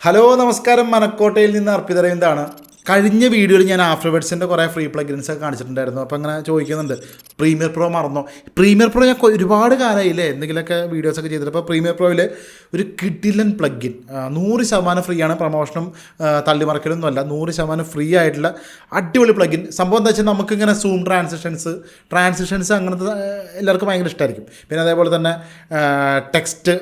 Hello നമസ്കാരം, മനക്കോട്ടയിൽ നിന്ന് അർപ്പിതരവിന്ദാണ്. കഴിഞ്ഞ വീഡിയോയിൽ ഞാൻ ആഫ്റ്റർ എഫക്ട്സിൻ്റെ കുറേ ഫ്രീ പ്ലഗിൻസ് ഒക്കെ കാണിച്ചിട്ടുണ്ടായിരുന്നു. അപ്പോൾ അങ്ങനെ ചോദിക്കുന്നുണ്ട്, പ്രീമിയർ പ്രോ മറന്നോ? പ്രീമിയർ പ്രോ ഞാൻ ഒരുപാട് കാലമായില്ലേ എന്തെങ്കിലുമൊക്കെ വീഡിയോസൊക്കെ ചെയ്തിട്ട്. അപ്പോൾ പ്രീമിയർ പ്രോയിൽ ഒരു കിഡിലൻ പ്ലഗിൻ 100% ഫ്രീ ആണ്. പ്രൊമോഷനും തള്ളിമറക്കലൊന്നും അല്ല, 100% ഫ്രീ ആയിട്ടുള്ള അടിപൊളി പ്ലഗിൻ. സംഭവം എന്താ വെച്ചാൽ നമുക്കിങ്ങനെ സൂം ട്രാൻസിഷൻസ് അങ്ങനത്തെ എല്ലാവർക്കും ഭയങ്കര ഇഷ്ടമായിരിക്കും. പിന്നെ അതേപോലെ തന്നെ ടെക്സ്റ്റ്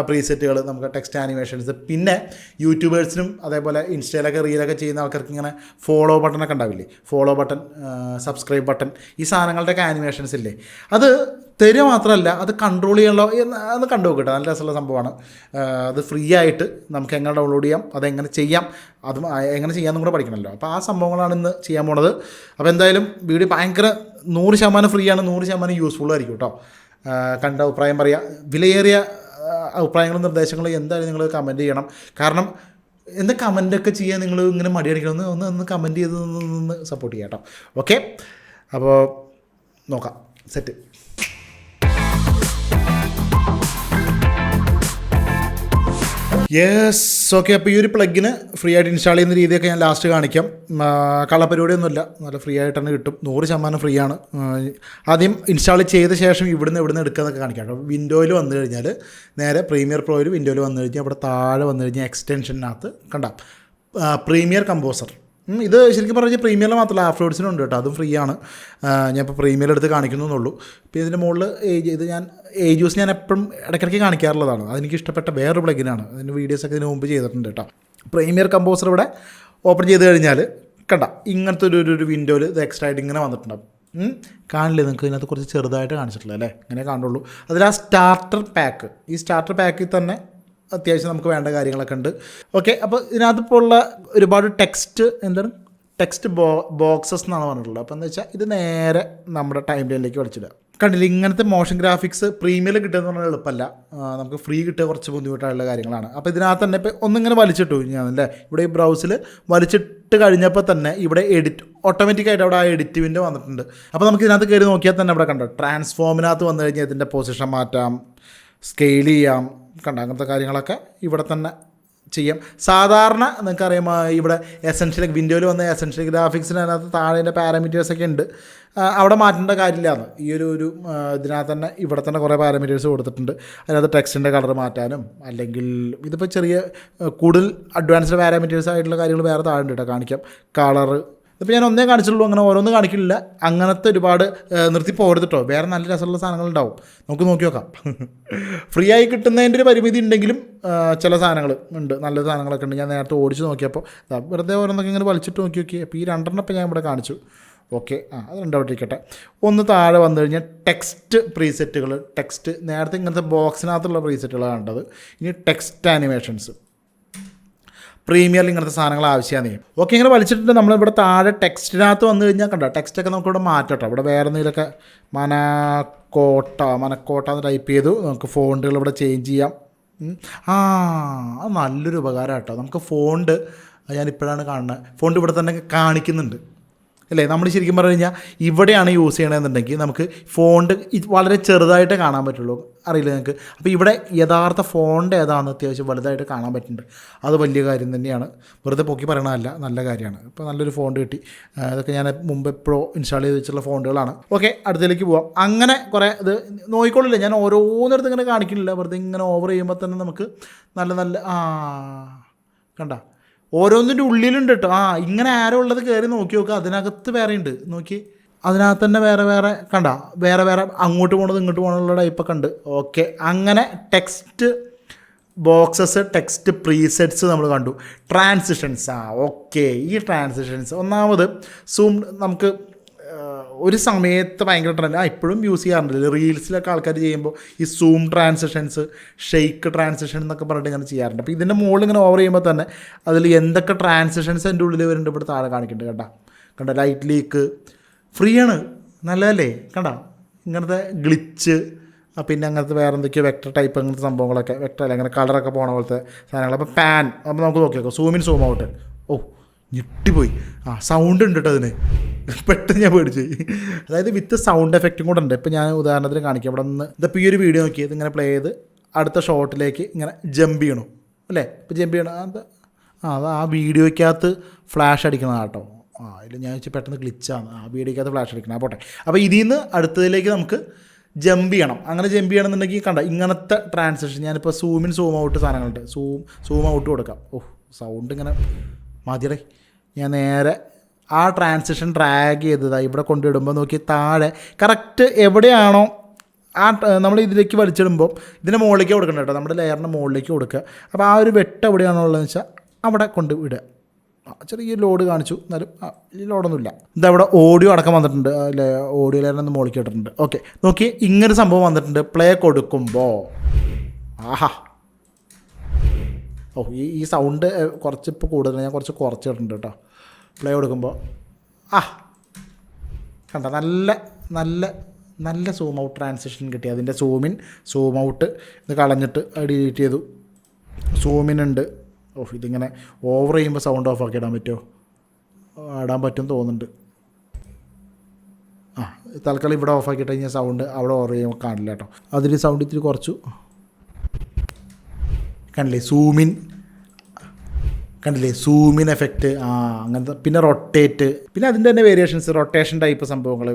പ്രീസെറ്റുകൾ, നമുക്ക് ടെക്സ്റ്റ് ആനിമേഷൻസ്, പിന്നെ യൂട്യൂബേഴ്സിനും അതേപോലെ ഇൻസ്റ്റയിലൊക്കെ റീലൊക്കെ ചെയ്യുന്ന ആൾക്കാർക്ക് ഇങ്ങനെ ഫോളോ ബട്ടണൊക്കെ ഉണ്ടാവില്ലേ, ഫോളോ ബട്ടൺ, സബ്സ്ക്രൈബ് ബട്ടൺ, ഈ സാധനങ്ങളുടെയൊക്കെ ആനിമേഷൻസ് ഇല്ലേ, അത് തരിക മാത്രമല്ല അത് കൺട്രോൾ ചെയ്യാനുള്ള അത് കണ്ടു നോക്കട്ടെ. നല്ല രസമുള്ള സംഭവമാണ്. അത് ഫ്രീ ആയിട്ട് നമുക്ക് എങ്ങനെ ഡൗൺലോഡ് ചെയ്യാം, അതെങ്ങനെ ചെയ്യാം, അതും എങ്ങനെ ചെയ്യാമെന്നും കൂടെ പഠിക്കണമല്ലോ. അപ്പോൾ ആ സംഭവങ്ങളാണ് ഇന്ന് ചെയ്യാൻ പോണത്. അപ്പോൾ എന്തായാലും വീഡിയോ ഭയങ്കര 100% ഫ്രീ ആണ്, 100% യൂസ്ഫുൾ ആയിരിക്കും കേട്ടോ. കണ്ട അഭിപ്രായം പറയുക. വിലയേറിയ അഭിപ്രായങ്ങളും നിർദ്ദേശങ്ങളും എന്തായാലും നിങ്ങൾ കമൻറ്റ് ചെയ്യണം. കാരണം എന്താ കമൻറ്റൊക്കെ ചെയ്യാൻ നിങ്ങൾ ഇങ്ങനെ മടിയടിക്കണം, ഒന്ന് കമൻറ്റ് ചെയ്ത് ഒന്ന് സപ്പോർട്ട് ചെയ്യാം കേട്ടോ. ഓക്കെ, അപ്പോൾ നോക്കാം. സെറ്റ്. Yes, okay. അപ്പോൾ ഈ ഒരു പ്ലഗിന് ഫ്രീ ആയിട്ട് ഇൻസ്റ്റാൾ ചെയ്യുന്ന രീതിയൊക്കെ ഞാൻ ലാസ്റ്റ് കാണിക്കാം. കള്ളപ്പരിപാടിയൊന്നുമില്ല, നല്ല ഫ്രീ ആയിട്ട് തന്നെ കിട്ടും. 100% ഫ്രീ ആണ്. ആദ്യം ഇൻസ്റ്റാൾ ചെയ്ത ശേഷം ഇവിടുന്ന് എടുക്കാമെന്നൊക്കെ കാണിക്കാം കേട്ടോ. വിൻഡോയിൽ വന്നു കഴിഞ്ഞാൽ നേരെ പ്രീമിയർ പ്രോയിൽ വിൻഡോയിൽ വന്നു കഴിഞ്ഞാൽ അവിടെ താഴെ വന്നു കഴിഞ്ഞാൽ എക്സ്റ്റൻഷനകത്ത് കണ്ട പ്രീമിയർ കമ്പോസർ. ഇത് ശരിക്കും പറഞ്ഞാൽ പ്രീമിയറിൽ മാത്രമല്ല, ആഫ്റ്റർവേഡ്സിനും ഉണ്ട് കേട്ടോ. അതും ഫ്രീ ആണ്. ഞാൻ ഇപ്പോൾ പ്രീമിയർ എടുത്ത് കാണിക്കുന്നുള്ളൂ. ഇപ്പോൾ ഇതിൻ്റെ മുകളിൽ ഇത് ഞാൻ യൂസ് ഞാൻ എപ്പോഴും ഇടയ്ക്കിടയ്ക്ക് കാണിക്കാറുള്ളതാണ്. അതെനിക്ക് ഇഷ്ടപ്പെട്ട വേറൊരു പ്ലഗിനാണ്. അതിൻ്റെ വീഡിയോസൊക്കെ ഇതിന് മുമ്പ് ചെയ്തിട്ടുണ്ട് കേട്ടോ. പ്രീമിയർ കമ്പോസർ ഇവിടെ ഓപ്പൺ ചെയ്ത് കഴിഞ്ഞാൽ കണ്ട ഇങ്ങനത്തെ ഒരു വിൻഡോയിൽ ഇത് എക്സ്ട്രാ ആയിട്ട് ഇങ്ങനെ വന്നിട്ടുണ്ടാവും. കാണില്ലേ നിങ്ങൾക്ക്? ഇതിനകത്ത് കുറച്ച് ചെറുതായിട്ട് കാണിച്ചിട്ടില്ല അല്ലേ? ഇങ്ങനെ കാണുള്ളൂ. അതിൽ ആ സ്റ്റാർട്ടർ പാക്ക്, ഈ സ്റ്റാർട്ടർ പാക്കിൽ തന്നെ അത്യാവശ്യം നമുക്ക് വേണ്ട കാര്യങ്ങളൊക്കെ ഉണ്ട്. ഓക്കെ, അപ്പോൾ ഇതിനകത്തിപ്പോൾ ഉള്ള ഒരുപാട് ടെക്സ്റ്റ് ബോക്സസ് എന്നാണ് പറഞ്ഞിട്ടുള്ളത്. അപ്പോൾ എന്താ വെച്ചാൽ ഇത് നേരെ നമ്മുടെ ടൈം ലൈനിലേക്ക് വലിച്ചിടുക. കണ്ടില്ല, ഇങ്ങനത്തെ മോഷൻ ഗ്രാഫിക്സ് പ്രീമിയറിൽ കിട്ടുക പറഞ്ഞാൽ എളുപ്പമല്ല. നമുക്ക് ഫ്രീ കിട്ടുക കുറച്ച് ബുദ്ധിമുട്ടായിട്ടുള്ള കാര്യങ്ങളാണ്. അപ്പോൾ ഇതിനകത്ത് തന്നെ ഇപ്പോൾ ഒന്നിങ്ങനെ വലിച്ചിട്ടു ഞാനല്ലേ, ഇവിടെ ഈ ബ്രൗസിൽ വലിച്ചിട്ട് കഴിഞ്ഞപ്പോൾ തന്നെ ഇവിടെ ഓട്ടോമാറ്റിക്കായിട്ട് അവിടെ ആ എഡിറ്റ് വിൻഡോ വന്നിട്ടുണ്ട്. അപ്പോൾ നമുക്ക് ഇതിനകത്ത് കയറി നോക്കിയാൽ തന്നെ ഇവിടെ കണ്ടോ, ട്രാൻസ്ഫോമിനകത്ത് വന്നു കഴിഞ്ഞാൽ ഇതിൻ്റെ പൊസിഷൻ മാറ്റാം, സ്കെയിൽ ചെയ്യാം, കണ്ട അങ്ങനത്തെ കാര്യങ്ങളൊക്കെ ഇവിടെ തന്നെ ചെയ്യാം. സാധാരണ നിങ്ങൾക്കറിയാം, ഇവിടെ എസെൻഷ്യൽ വിൻഡോയിൽ വന്ന എസെൻഷ്യൽ ഗ്രാഫിക്സിനകത്ത് താഴെ പാരാമീറ്റേഴ്സൊക്കെ ഉണ്ട്. അവിടെ മാറ്റേണ്ട കാര്യമില്ലാന്ന് ഈ ഒരു ഇതിനകത്ത് തന്നെ ഇവിടെ തന്നെ കുറേ പാരാമീറ്റേഴ്സ് കൊടുത്തിട്ടുണ്ട്. അതിനകത്ത് ടെക്സ്റ്റിൻ്റെ കളർ മാറ്റാനും, അല്ലെങ്കിൽ ഇതിപ്പോൾ ചെറിയ കൂടുതൽ അഡ്വാൻസ്ഡ് പാരാമീറ്റേഴ്സ് ആയിട്ടുള്ള കാര്യങ്ങൾ വേറെ താഴെ ഉണ്ട് കേട്ടോ. കാണിക്കാം കളറ്. ഇപ്പോൾ ഞാൻ ഒന്നേ കാണിച്ചുള്ളൂ, അങ്ങനെ ഓരോന്ന് കാണിക്കില്ല. അങ്ങനത്തെ ഒരുപാട് നിർത്തി പോകരുത് കേട്ടോ. വേറെ നല്ല രസമുള്ള സാധനങ്ങളുണ്ടാവും, നമുക്ക് നോക്കി നോക്കാം. ഫ്രീ ആയി കിട്ടുന്നതിൻ്റെ ഒരു പരിമിതി ഉണ്ടെങ്കിലും ചില സാധനങ്ങൾ ഉണ്ട്, നല്ല സാധനങ്ങളൊക്കെ ഉണ്ട്. ഞാൻ നേരത്തെ ഓടിച്ച് നോക്കിയപ്പോൾ വെറുതെ ഓരോന്നൊക്കെ ഇങ്ങനെ വലിച്ചിട്ട് നോക്കി. അപ്പോൾ ഈ രണ്ടെണ്ണം ഞാൻ ഇവിടെ കാണിച്ചു. ഓക്കെ, അത് രണ്ടോട്ടിരിക്കട്ടെ. ഒന്ന് താഴെ വന്നു കഴിഞ്ഞാൽ ടെക്സ്റ്റ് പ്രീസെറ്റുകൾ. നേരത്തെ ഇങ്ങനത്തെ ബോക്സിനകത്തുള്ള പ്രീസെറ്റുകളാണ് കണ്ടത്. ഇനി ടെക്സ്റ്റ് ആനിമേഷൻസ് പ്രീമിയറിൽ ഇങ്ങനത്തെ സാധനങ്ങൾ ആവശ്യമാണ്. ഓക്കെ, ഇങ്ങനെ വലിച്ചിട്ടുണ്ട്. നമ്മളിവിടെ താഴെ ടെക്സ്റ്റിനകത്ത് വന്നു കഴിഞ്ഞാൽ കണ്ടോ, ടെക്സ്റ്റൊക്കെ നമുക്കിവിടെ മാറ്റട്ടോ. ഇവിടെ വേറെ എന്തെങ്കിലുമൊക്കെ മനക്കോട്ട എന്ന് ടൈപ്പ് ചെയ്തു. നമുക്ക് ഫോണ്ടുകൾ ഇവിടെ ചേഞ്ച് ചെയ്യാം. അത് നല്ലൊരു ഉപകാരം കേട്ടോ. നമുക്ക് ഫോണ്ട് ഞാനിപ്പോഴാണ് കാണുന്നത്. ഫോണ്ട് ഇവിടെ തന്നെ കാണിക്കുന്നുണ്ട് അല്ലേ? നമ്മൾ ശരിക്കും പറഞ്ഞു കഴിഞ്ഞാൽ ഇവിടെയാണ് യൂസ് ചെയ്യണമെന്നുണ്ടെങ്കിൽ നമുക്ക് ഫോണ്ട് വളരെ ചെറുതായിട്ടേ കാണാൻ പറ്റുള്ളൂ, അറിയില്ല നിങ്ങൾക്ക്. അപ്പോൾ ഇവിടെ യഥാർത്ഥ ഫോണ്ട് ഏതാണെന്ന് അത്യാവശ്യം വലുതായിട്ട് കാണാൻ പറ്റുന്നുണ്ട്. അത് വലിയ കാര്യം തന്നെയാണ്, വെറുതെ പൊക്കി പറയണതല്ല, നല്ല കാര്യമാണ്. ഇപ്പോൾ നല്ലൊരു ഫോണ്ട് കിട്ടി. ഇതൊക്കെ ഞാൻ മുമ്പ് എപ്പോഴോ ഇൻസ്റ്റാൾ ചെയ്ത് വെച്ചിട്ടുള്ള ഫോണ്ടുകളാണ്. ഓക്കെ, അടുത്തേക്ക് പോവാം. അങ്ങനെ കുറേ ഇത് നോക്കിക്കൊള്ളില്ല, ഞാൻ ഓരോന്നിടത്ത് ഇങ്ങനെ കാണിക്കുന്നില്ല. വെറുതെ ഇങ്ങനെ ഓവർ ചെയ്യുമ്പോൾ തന്നെ നമുക്ക് നല്ല കണ്ട ഓരോന്നിൻ്റെ ഉള്ളിലുണ്ട് കേട്ടോ. ഇങ്ങനെ ആരോ ഉള്ളത് കയറി നോക്കി നോക്കുക. അതിനകത്ത് വേറെ ഉണ്ട് നോക്കി. അതിനകത്ത് തന്നെ വേറെ കണ്ട വേറെ അങ്ങോട്ട് പോകണത് ഇങ്ങോട്ട് പോകണമുള്ള ടൈപ്പൊക്കെ ഉണ്ട്. ഓക്കെ, അങ്ങനെ ടെക്സ്റ്റ് ബോക്സസ്, ടെക്സ്റ്റ് പ്രീസെറ്റ്സ് നമ്മൾ കണ്ടു. Transitions, okay. ഈ ട്രാൻസിഷൻസ് ഒന്നാമത് സൂം നമുക്ക് ഒരു സമയത്ത് ഭയങ്കര ട്രെൻഡ്, ഇപ്പോഴും യൂസ് ചെയ്യാറുണ്ട്. റീൽസിലൊക്കെ ആൾക്കാർ ചെയ്യുമ്പോൾ ഈ സൂം ട്രാൻസിഷൻസ്, ഷെയ്ക്ക് ട്രാൻസിഷൻ എന്നൊക്കെ പറഞ്ഞിട്ട് ഇങ്ങനെ ചെയ്യാറുണ്ട്. അപ്പോൾ ഇതിൻ്റെ മുകളിൽ ഇങ്ങനെ ഓവർ ചെയ്യുമ്പോൾ തന്നെ അതിൽ എന്തൊക്കെ ട്രാൻസിഷൻസ് എൻ്റെ ഉള്ളിൽ വരുന്നുണ്ട് ഇവിടെ താഴെ കാണിക്കുന്നുണ്ട്. കണ്ട ലൈറ്റ് ലീക്ക് ഫ്രീ ആണ്, നല്ലതല്ലേ? കണ്ട ഇങ്ങനത്തെ ഗ്ലിച്ച്, പിന്നെ അങ്ങനത്തെ വേറെ എന്തൊക്കെയോ വെക്ടർ ടൈപ്പ് അങ്ങനത്തെ സംഭവങ്ങളൊക്കെ, വെക്ടർ അല്ല അങ്ങനെ കളറൊക്കെ പോണ പോലത്തെ സാധനങ്ങൾ. അപ്പോൾ പാൻ, അപ്പോൾ നമുക്ക് നോക്കിയേക്കോ, സൂം ഔട്ട്. ഞെട്ടിപ്പോയി. സൗണ്ട് ഉണ്ട് കേട്ടോ അതിന്, പെട്ടെന്ന് ഞാൻ പേടിച്ചു. അതായത് വിത്ത് സൗണ്ട് എഫക്റ്റും കൂടെ ഉണ്ട്. ഇപ്പോൾ ഞാൻ ഉദാഹരണത്തിന് കാണിക്കാം. ഇവിടെ നിന്ന് ഇതിപ്പോൾ ഈ ഒരു വീഡിയോ നോക്കി ഇതിങ്ങനെ പ്ലേ ചെയ്ത് അടുത്ത ഷോട്ടിലേക്ക് ഇങ്ങനെ ജമ്പ് ചെയ്യണു അല്ലേ? ഇപ്പോൾ ജമ്പ് ചെയ്യണം, അത് ആ വീഡിയോയ്ക്കകത്ത് ഫ്ലാഷ് അടിക്കണതാണ് കേട്ടോ. ഇതിൽ ഞാൻ വെച്ച് പെട്ടെന്ന് ഗ്ലിച്ചാണ്. ആ വീഡിയോയ്ക്കകത്ത് ഫ്ലാഷ് അടിക്കണം. പോട്ടെ. അപ്പോൾ ഇതിൽ നിന്ന് അടുത്തതിലേക്ക് നമുക്ക് ജമ്പ് ചെയ്യണം. അങ്ങനെ ജമ്പ് ചെയ്യണമെന്നുണ്ടെങ്കിൽ കണ്ട ഇങ്ങനത്തെ ട്രാൻസാക്ഷൻ ഞാനിപ്പോൾ സൂം ഇൻ സൂം ഔട്ട് സാധനങ്ങളുണ്ട്. സൂം ഔട്ട് കൊടുക്കാം. സൗണ്ട് ഇങ്ങനെ മതിയടേ. ഞാൻ നേരെ ആ ട്രാൻസാക്ഷൻ ഡ്രാഗ് ചെയ്തതാണ് ഇവിടെ കൊണ്ടിടുമ്പോൾ നോക്കി താഴെ കറക്റ്റ് എവിടെയാണോ ആ നമ്മൾ ഇതിലേക്ക് വലിച്ചിടുമ്പോൾ ഇതിൻ്റെ മുകളിലേക്ക് കൊടുക്കണം കേട്ടോ. നമ്മുടെ ലെയറിൻ്റെ മുകളിലേക്ക് കൊടുക്കുക. അപ്പോൾ ആ ഒരു വെട്ട് എവിടെയാണോ ഉള്ളതെന്ന് വെച്ചാൽ അവിടെ കൊണ്ട് വിടുക. ചെറിയ ലോഡ് കാണിച്ചു, എന്നാലും ഈ ലോഡൊന്നുമില്ല. ഇതവിടെ ഓഡിയോ അടക്കം വന്നിട്ടുണ്ട്. അല്ലേ, ഓഡിയോ ലെയറിനൊന്ന് മുകളിലേക്ക് ഇട്ടിട്ടുണ്ട്. ഓക്കെ, നോക്കി ഇങ്ങനൊരു സംഭവം വന്നിട്ടുണ്ട്. പ്ലേ കൊടുക്കുമ്പോൾ ആഹാ, ഈ സൗണ്ട് കുറച്ച് ഇപ്പോൾ കൂടുതലാണ്. ഞാൻ കുറച്ച് കുറച്ചിട്ടുണ്ട് കേട്ടോ. പ്ലേ കൊടുക്കുമ്പോൾ കണ്ട നല്ല നല്ല നല്ല സൂം ഔട്ട് ട്രാൻസിഷൻ കിട്ടി. അതിൻ്റെ സൂമിൻ സൂം ഔട്ട് ഇത് കളഞ്ഞിട്ട് ഡിലീറ്റ് ചെയ്തു. സൂമിനുണ്ട്. ഇതിങ്ങനെ ഓവർ ചെയ്യുമ്പോൾ സൗണ്ട് ഓഫ് ആക്കി ഇടാൻ പറ്റുമോ? ഇടാൻ പറ്റും തോന്നുന്നുണ്ട്. തൽക്കാലം ഇവിടെ ഓഫ് ആക്കിയിട്ട് കഴിഞ്ഞാൽ സൗണ്ട് അവിടെ ഓവർ ചെയ്യുമ്പോൾ കാണില്ല കേട്ടോ. അതിൽ സൗണ്ട് ഇത്തിരി കുറച്ചു. കണ്ടില്ലേ സൂമിൻ എഫക്റ്റ്. അങ്ങനത്തെ. പിന്നെ റൊട്ടേറ്റ്, പിന്നെ അതിൻ്റെ തന്നെ വേരിയേഷൻസ്, റൊട്ടേഷൻ ടൈപ്പ് സംഭവങ്ങൾ.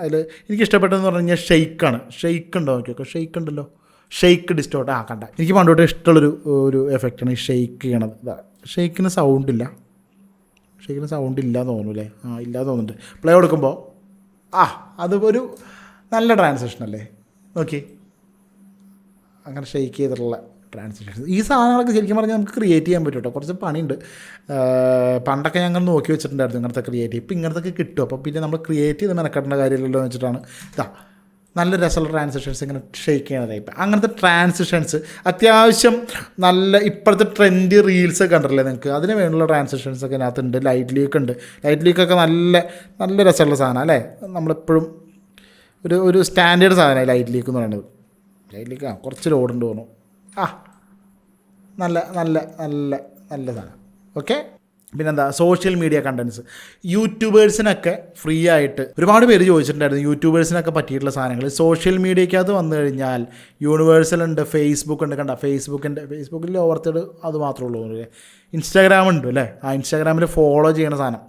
അതിൽ എനിക്ക് ഇഷ്ടപ്പെട്ടതെന്ന് പറഞ്ഞു കഴിഞ്ഞാൽ ഷെയ്ക്കാണ്. ഷെയ്ക്ക് ഉണ്ടോ നോക്കിയൊക്കെ? ഷെയ്ക്ക് ഉണ്ടല്ലോ. Shake distort. കണ്ട, എനിക്ക് പണ്ടോട്ട് ഇഷ്ടമുള്ളൊരു എഫക്റ്റാണ് ഈ ഷെയ്ക്ക് ചെയ്യണത്. ഷെയ്ക്കിന് സൗണ്ട് ഇല്ല തോന്നുന്നില്ലേ? ഇല്ല തോന്നുന്നുണ്ട്. പ്ലേ കൊടുക്കുമ്പോൾ അത് ഒരു നല്ല ട്രാൻസാക്ഷൻ അല്ലേ? നോക്കി അങ്ങനെ ഷെയ്ക്ക് ചെയ്തിട്ടുള്ള ട്രാൻസാക്ഷൻസ്. ഈ സാധനങ്ങളൊക്കെ ശരിക്കും പറഞ്ഞാൽ നമുക്ക് ക്രിയേറ്റ് ചെയ്യാൻ പറ്റും കേട്ടോ. കുറച്ച് പണിയുണ്ട്. പണ്ടൊക്കെ ഞങ്ങൾ നോക്കി വെച്ചിട്ടുണ്ടായിരുന്നു ഇങ്ങനത്തെ ക്രിയേറ്റ്. ഇപ്പം ഇങ്ങനത്തെ കിട്ടും. അപ്പോൾ പിന്നെ നമ്മൾ ക്രിയേറ്റ് ചെയ്ത് മെനക്കെട്ടേണ്ട കാര്യമില്ലല്ലോ എന്ന് വെച്ചിട്ടാണ് നല്ല രസമുള്ള ട്രാൻസിഷൻസ് ഇങ്ങനെ ഷെയ്ക്ക് ചെയ്യുന്ന ടൈപ്പ്. അങ്ങനത്തെ ട്രാൻസിഷൻസ് അത്യാവശ്യം നല്ല ഇപ്പോഴത്തെ ട്രെൻഡ് റീൽസ് കണ്ടില്ലേ നിങ്ങൾക്ക്? അതിന് വേണ്ടിയുള്ള ട്രാൻസിഷൻസൊക്കെ ഇതിനകത്തുണ്ട്. ലൈറ്റ് ലീക്കൊക്കെ നല്ല നല്ല രസമുള്ള സാധനം അല്ലേ? നമ്മളെപ്പോഴും ഒരു സ്റ്റാൻഡേർഡ് സാധനമായി ലൈറ്റ് ലീക്ക് എന്ന് പറയുന്നത്. ലൈറ്റ് ലീക്ക് കുറച്ച് ലോഡുണ്ട് തോന്നുന്നു. നല്ല നല്ല നല്ല നല്ല സാധനം. ഓക്കെ, പിന്നെന്താ സോഷ്യൽ മീഡിയ കണ്ടൻസ്. യൂട്യൂബേഴ്സിനൊക്കെ ഫ്രീ ആയിട്ട് ഒരുപാട് പേര് ചോദിച്ചിട്ടുണ്ടായിരുന്നു. യൂട്യൂബേഴ്സിനൊക്കെ പറ്റിയിട്ടുള്ള സാധനങ്ങൾ സോഷ്യൽ മീഡിയക്കകത്ത് വന്നു കഴിഞ്ഞാൽ യൂണിവേഴ്സൽ ഉണ്ട്, ഫേസ്ബുക്ക് ഉണ്ട്. കണ്ട ഫേസ്ബുക്കിൽ ഓവർത്തഡ് അത് മാത്രമേ ഉള്ളൂ അല്ലേ? ഇൻസ്റ്റാഗ്രാം ഉണ്ട് അല്ലേ? ഇൻസ്റ്റാഗ്രാമിൽ ഫോളോ ചെയ്യണ സാധനം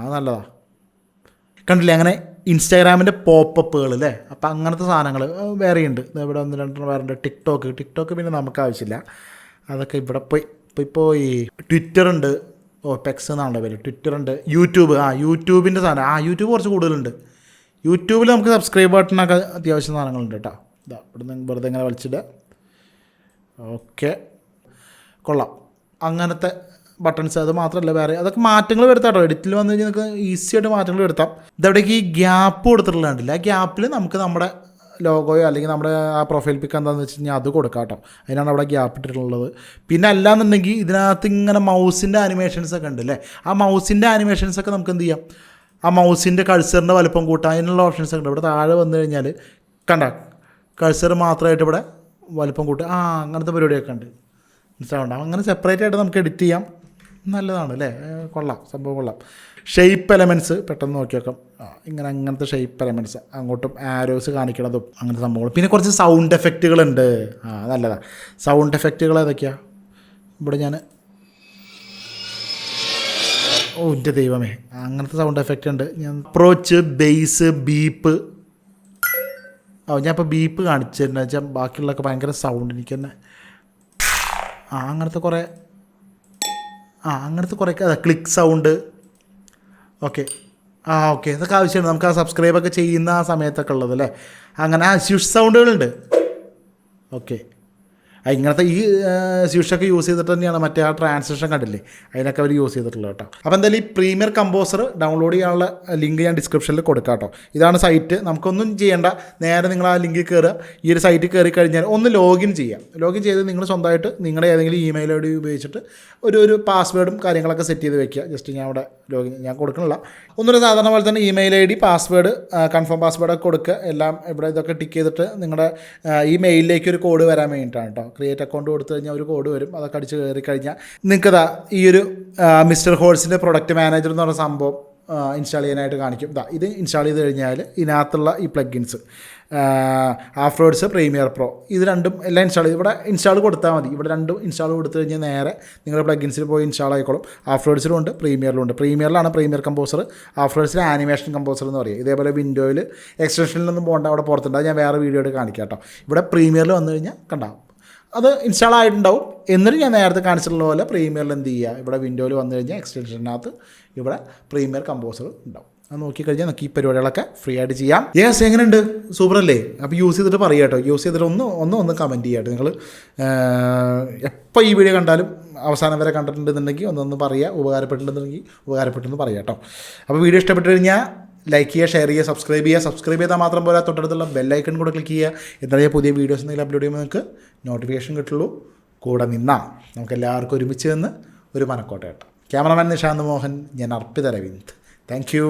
അത് നല്ലതാണ്. കണ്ടില്ലേ അങ്ങനെ ഇൻസ്റ്റാഗ്രാമിൻ്റെ പോപ്പപ്പുകൾ അല്ലേ? അപ്പം അങ്ങനത്തെ സാധനങ്ങൾ വേറെയുണ്ട്. ഇവിടെ 1-2 വേറെ ടിക്ടോക്ക് പിന്നെ നമുക്ക് ആവശ്യമില്ല. അതൊക്കെ ഇവിടെ ഇപ്പോൾ ഈ ട്വിറ്ററുണ്ട്. പെക്സ് എന്നാണല്ലോ പേര്. ട്വിറ്ററുണ്ട്. യൂട്യൂബിൻ്റെ സാധനം. യൂട്യൂബ് കുറച്ച് കൂടുതലുണ്ട്. യൂട്യൂബിൽ നമുക്ക് സബ്സ്ക്രൈബ് ബട്ടണൊക്കെ അത്യാവശ്യം സാധനങ്ങളുണ്ട് കേട്ടോ. ഇവിടെ വെറുതെ ഇങ്ങനെ വലിച്ചിടുക. ഓക്കെ, കൊള്ളാം. അങ്ങനത്തെ ബട്ടൺസ്. അത് മാത്രമല്ല വേറെ അതൊക്കെ മാറ്റങ്ങൾ വരുത്താം കേട്ടോ. എഡിറ്റിൽ വന്നു കഴിഞ്ഞാൽ നമുക്ക് ഈസി ആയിട്ട് മാറ്റങ്ങൾ വരുത്താം. ഇതവിടേക്ക് ഈ ഗ്യാപ്പ് കൊടുത്തിട്ടുള്ളതുണ്ടല്ല, ആ ഗ്യാപ്പിൽ നമുക്ക് നമ്മുടെ ലോഗോയോ അല്ലെങ്കിൽ നമ്മുടെ ആ പ്രൊഫൈൽ പിക്ക് എന്താണെന്ന് വെച്ച് കഴിഞ്ഞാൽ അത് കൊടുക്കാം കേട്ടോ. അതിനാണ് അവിടെ ഗ്യാപ്പ് ഇട്ടിട്ടുള്ളത്. പിന്നെ അല്ലാന്നുണ്ടെങ്കിൽ ഇതിനകത്ത് ഇങ്ങനെ മൗസിൻ്റെ ആനിമേഷൻസൊക്കെ ഉണ്ട് അല്ലേ? ആ മൗസിൻ്റെ ആനിമേഷൻസൊക്കെ നമുക്ക് എന്ത് ചെയ്യാം? ആ മൗസിൻ്റെ കഴ്സറിൻ്റെ വലുപ്പം കൂട്ടാം. അതിനുള്ള ഓപ്ഷൻസൊക്കെ ഉണ്ട്. ഇവിടെ താഴെ വന്നു കഴിഞ്ഞാൽ കണ്ട കഴ്സർ മാത്രമായിട്ട് ഇവിടെ വലുപ്പം കൂട്ടുക. അങ്ങനത്തെ പരിപാടിയൊക്കെ ഉണ്ട്. മനസ്സിലാവണ്ട? അങ്ങനെ സെപ്പറേറ്റ് ആയിട്ട് നമുക്ക് എഡിറ്റ് ചെയ്യാം. നല്ലതാണ് അല്ലേ? കൊള്ളാം, സംഭവം കൊള്ളാം. ഷെയ്പ്പ് എലമെൻറ്റ്സ് പെട്ടെന്ന് നോക്കി വെക്കാം. അങ്ങനത്തെ ഷെയ്പ്പ് എലമെൻറ്റ്സ് അങ്ങോട്ടും ആരോസ് കാണിക്കണതും അങ്ങനത്തെ സംഭവങ്ങൾ. പിന്നെ കുറച്ച് സൗണ്ട് എഫക്റ്റുകളുണ്ട്. നല്ലതാണ്. സൗണ്ട് എഫക്റ്റുകൾ ഏതൊക്കെയാണ്? ഇവിടെ ഞാൻ എൻ്റെ ദൈവമേ, അങ്ങനത്തെ സൗണ്ട് എഫക്റ്റ് ഉണ്ട്. ഞാൻ അപ്രോച്ച്, ബേസ്, ബീപ്പ്. ഞാൻ ഇപ്പോൾ ബീപ്പ് കാണിച്ചിരുന്നു വെച്ചാൽ ബാക്കിയുള്ളതൊക്കെ ഭയങ്കര സൗണ്ട് എനിക്ക് തന്നെ. അങ്ങനത്തെ കുറേ ക്ലിക്ക് സൗണ്ട്. ഓക്കെ ഇതൊക്കെ ആവശ്യമാണ് നമുക്ക് ആ സബ്സ്ക്രൈബൊക്കെ ചെയ്യുന്ന ആ സമയത്തൊക്കെ ഉള്ളത് അല്ലേ? അങ്ങനെ സ്വിഷ് സൗണ്ടുകളുണ്ട്. ഓക്കെ, ഇങ്ങനത്തെ ഈ സ്വിഷൊക്കെ യൂസ് ചെയ്തിട്ട് തന്നെയാണ് മറ്റേ ആ ട്രാൻസാക്ഷൻ കണ്ടില്ലേ, അതിനൊക്കെ അവർ യൂസ് ചെയ്തിട്ടുള്ളത് കേട്ടോ. അപ്പോൾ എന്തായാലും ഈ പ്രീമിയർ കമ്പോസർ ഡൗൺലോഡ് ചെയ്യാനുള്ള ലിങ്ക് ഞാൻ ഡിസ്ക്രിപ്ഷനിൽ കൊടുക്കാം കേട്ടോ. ഇതാണ് സൈറ്റ്. നമുക്കൊന്നും ചെയ്യേണ്ട, നേരെ നിങ്ങൾ ആ ലിങ്കിൽ കയറുക. ഈ ഒരു സൈറ്റിൽ കയറി കഴിഞ്ഞാൽ ഒന്ന് ലോഗിൻ ചെയ്യാം. ലോഗിൻ ചെയ്ത് നിങ്ങൾ സ്വന്തമായിട്ട് നിങ്ങളുടെ ഏതെങ്കിലും ഇമെയിൽ ഐ ഡി ഉപയോഗിച്ചിട്ട് ഒരു പാസ്വേഡും കാര്യങ്ങളൊക്കെ സെറ്റ് ചെയ്ത് വെക്കുക. ജസ്റ്റ് ഞാൻ അവിടെ ഞാൻ കൊടുക്കണില്ല. ഒന്നൊരു സാധാരണ പോലെ തന്നെ email I D, password, confirm പാസ്വേഡൊക്കെ കൊടുക്കുക. എല്ലാം ഇവിടെ ഇതൊക്കെ ടിക്ക് ചെയ്തിട്ട് നിങ്ങളുടെ ഈ മെയിലിലേക്ക് ഒരു കോഡ് വരാൻ വേണ്ടിയിട്ടാണ് കേട്ടോ. ക്രിയേറ്റ് അക്കൗണ്ട് കൊടുത്തു കഴിഞ്ഞാൽ ഒരു കോഡ് വരും. അതൊക്കെ അടിച്ച് കയറി കഴിഞ്ഞാൽ നിങ്ങൾക്കതാ ഈ ഒരു മിസ്റ്റർ ഹോൾസിൻ്റെ പ്രൊഡക്റ്റ് മാനേജർ എന്ന് പറഞ്ഞ സംഭവം ഇൻസ്റ്റാൾ ചെയ്യാനായിട്ട് കാണിക്കും. ഇത് ഇൻസ്റ്റാൾ ചെയ്ത് കഴിഞ്ഞാൽ ഇതിനകത്തുള്ള ഈ plugins after words premier pro ഇത് രണ്ടും എല്ലാം ഇൻസ്റ്റാൾ ചെയ്ത് ഇവിടെ ഇൻസ്റ്റാൾ കൊടുത്താൽ മതി. ഇവിടെ രണ്ടും ഇൻസ്റ്റാൾ കൊടുത്തു കഴിഞ്ഞാൽ നേരെ നിങ്ങളുടെ പ്ലഗിൻസിൽ പോയി ഇൻസ്റ്റാൾ ആയിക്കോളും. ആഫ്റ്റർ വേർഡ്സിലും ഉണ്ട്, പ്രീമിയറിലും ഉണ്ട്. പ്രീമിയറിലാണ് പ്രീമിയർ കമ്പോസർ, ആഫ്റ്റർ വേർഡ്സിൽ ആനിമേഷൻ കമ്പോസർ എന്ന് പറയും. ഇതേപോലെ വിൻഡോയിൽ എക്സ്റ്റൻഷനിലൊന്നും പോകേണ്ട, അവിടെ പുറത്തുണ്ട്. അത് ഞാൻ വേറെ വീഡിയോ ആയിട്ട് കാണിക്കാം കേട്ടോ. ഇവിടെ പ്രീമിയറിൽ വന്നു കഴിഞ്ഞാൽ കണ്ടാവും അത് ഇൻസ്റ്റാൾ ആയിട്ടുണ്ടാവും. എന്നിട്ട് ഞാൻ നേരത്തെ കാണിച്ചിട്ടുള്ള പോലെ പ്രീമിയറിൽ എന്ത് ചെയ്യുക, ഇവിടെ വിൻഡോയിൽ വന്നു കഴിഞ്ഞാൽ എക്സ്റ്റൻഷനകത്ത് ഇവിടെ പ്രീമിയർ കമ്പോസർ ഉണ്ടാവും. അത് നോക്കിക്കഴിഞ്ഞാൽ നമുക്ക് ഈ പരിപാടികളൊക്കെ ഫ്രീ ആയിട്ട് ചെയ്യാം. യെസ്, എങ്ങനെയുണ്ട്? സൂപ്പർ അല്ലേ? അപ്പോൾ യൂസ് ചെയ്തിട്ട് പറയാം കേട്ടോ. യൂസ് ചെയ്തിട്ട് ഒന്ന് കമൻറ്റ് ചെയ്യാം കേട്ടോ. നിങ്ങൾ എപ്പോൾ ഈ വീഡിയോ കണ്ടാലും അവസാനം വരെ കണ്ടിട്ടുണ്ടെന്നുണ്ടെങ്കിൽ ഒന്ന് പറയുക. ഉപകാരപ്പെട്ടിട്ടുണ്ടെന്നുണ്ടെങ്കിൽ ഉപകാരപ്പെട്ടെന്ന് പറയാം കേട്ടോ. അപ്പോൾ വീഡിയോ ഇഷ്ടപ്പെട്ട് കഴിഞ്ഞാൽ ലൈക്ക് ചെയ്യുക, ഷെയർ ചെയ്യുക, സബ്സ്ക്രൈബ് ചെയ്താൽ മാത്രം പോരാ, തൊട്ടടുത്തുള്ള ബെല്ലൈക്കൺ കൂടെ ക്ലിക്ക് ചെയ്യുക. എന്തായാലും പുതിയ വീഡിയോസ് എന്തെങ്കിലും അപ്ലോഡ് ചെയ്യുമ്പോൾ നിങ്ങൾക്ക് നോട്ടിഫിക്കേഷൻ കിട്ടുള്ളൂ. കൂടെ നിന്നാൽ നമുക്ക് എല്ലാവർക്കും ഒരുമിച്ച് നിന്ന് ഒരു മനക്കോട്ട കേട്ടോ. ക്യാമറമാൻ നിഷാന്ത് മോഹൻ, ഞാൻ അർപ്പിത രവിന്ദ്. Thank you.